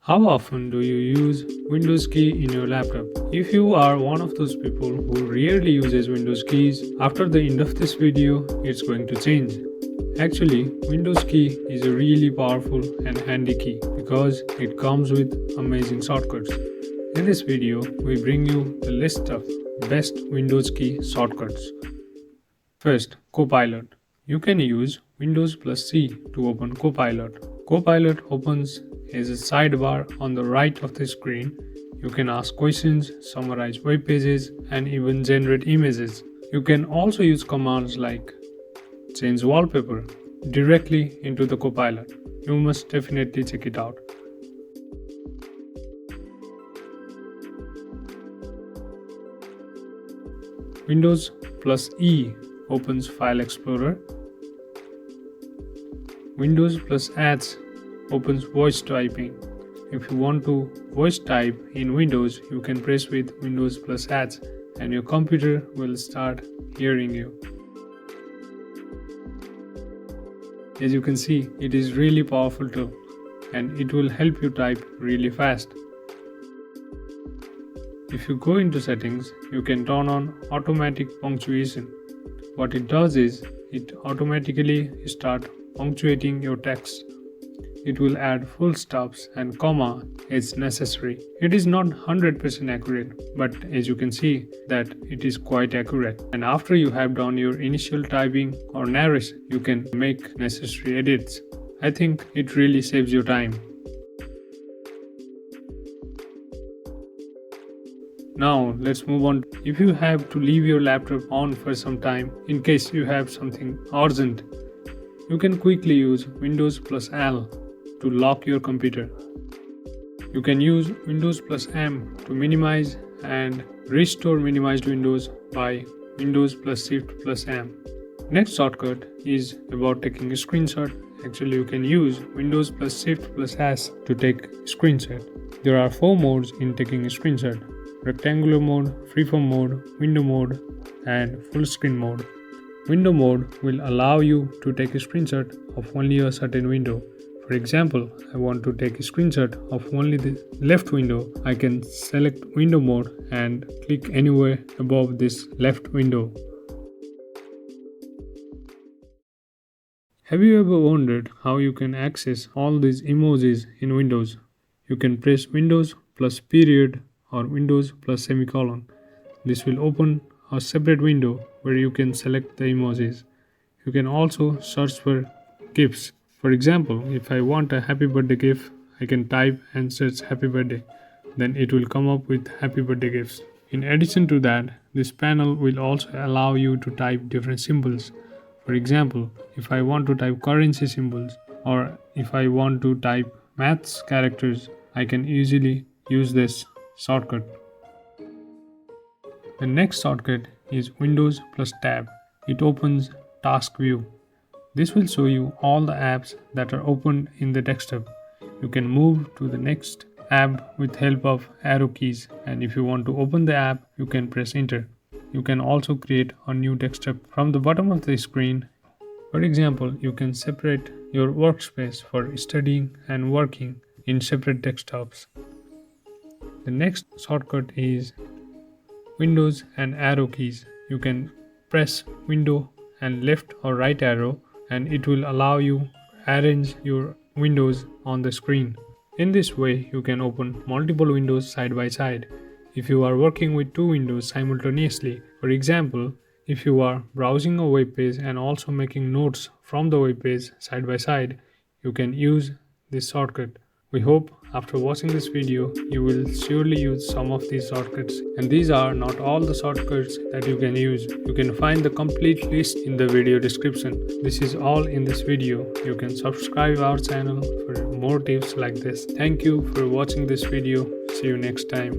How often do you use Windows key in your laptop? If you are one of those people who rarely uses Windows keys, after the end of this video, it's going to change. Actually, Windows key is a really powerful and handy key because it comes with amazing shortcuts. In this video, we bring you the list of best Windows key shortcuts. First, Copilot. You can use Windows plus C to open Copilot. Copilot opens as a sidebar on the right of the screen. You can ask questions, summarize web pages, and even generate images. You can also use commands like change wallpaper directly into the Copilot. You must definitely check it out. Windows plus E opens File Explorer. Windows plus H opens voice typing. If you want to voice type in Windows, you can press with Windows plus H and your computer will start hearing you. As you can see, it is really powerful tool and it will help you type really fast. If you go into settings, you can turn on automatic punctuation. What it does is, it automatically starts punctuating your text. It will add full stops and comma as necessary. It is not 100% accurate, but as you can see that it is quite accurate. And after you have done your initial typing or narration, you can make necessary edits. I think it really saves your time. Now let's move on. If you have to leave your laptop on for some time in case you have something urgent, you can quickly use Windows plus L to lock your computer. You can use Windows plus M to minimize and restore minimized windows by Windows plus Shift plus M. Next shortcut is about taking a screenshot. Actually, you can use Windows plus Shift plus S to take a screenshot. There are 4 modes in taking a screenshot: rectangular mode, freeform mode, window mode, and full screen mode. Window mode will allow you to take a screenshot of only a certain window. For example, I want to take a screenshot of only the left window. I can select window mode and click anywhere above this left window. Have you ever wondered how you can access all these emojis in Windows? You can press Windows plus period or Windows plus semicolon. This will open a separate window where you can select the emojis. You can also search for GIFs. For example, if I want a happy birthday GIF, I can type and search happy birthday. Then it will come up with happy birthday GIFs. In addition to that, this panel will also allow you to type different symbols. For example, if I want to type currency symbols or if I want to type maths characters, I can easily use this shortcut. The next shortcut is Windows plus Tab. It opens Task View. This will show you all the apps that are opened in the desktop. You can move to the next app with help of arrow keys, and if you want to open the app, you can press enter. You can also create a new desktop from the bottom of the screen. For example, you can separate your workspace for studying and working in separate desktops. The next shortcut is Windows and arrow keys. You can press window and left or right arrow and it will allow you to arrange your windows on the screen. In this way, you can open multiple windows side by side. If you are working with 2 windows simultaneously, for example, if you are browsing a web page and also making notes from the web page side by side, you can use this shortcut. We hope after watching this video, you will surely use some of these shortcuts. And these are not all the shortcuts that you can use. You can find the complete list in the video description. This is all in this video. You can subscribe our channel for more tips like this. Thank you for watching this video. See you next time.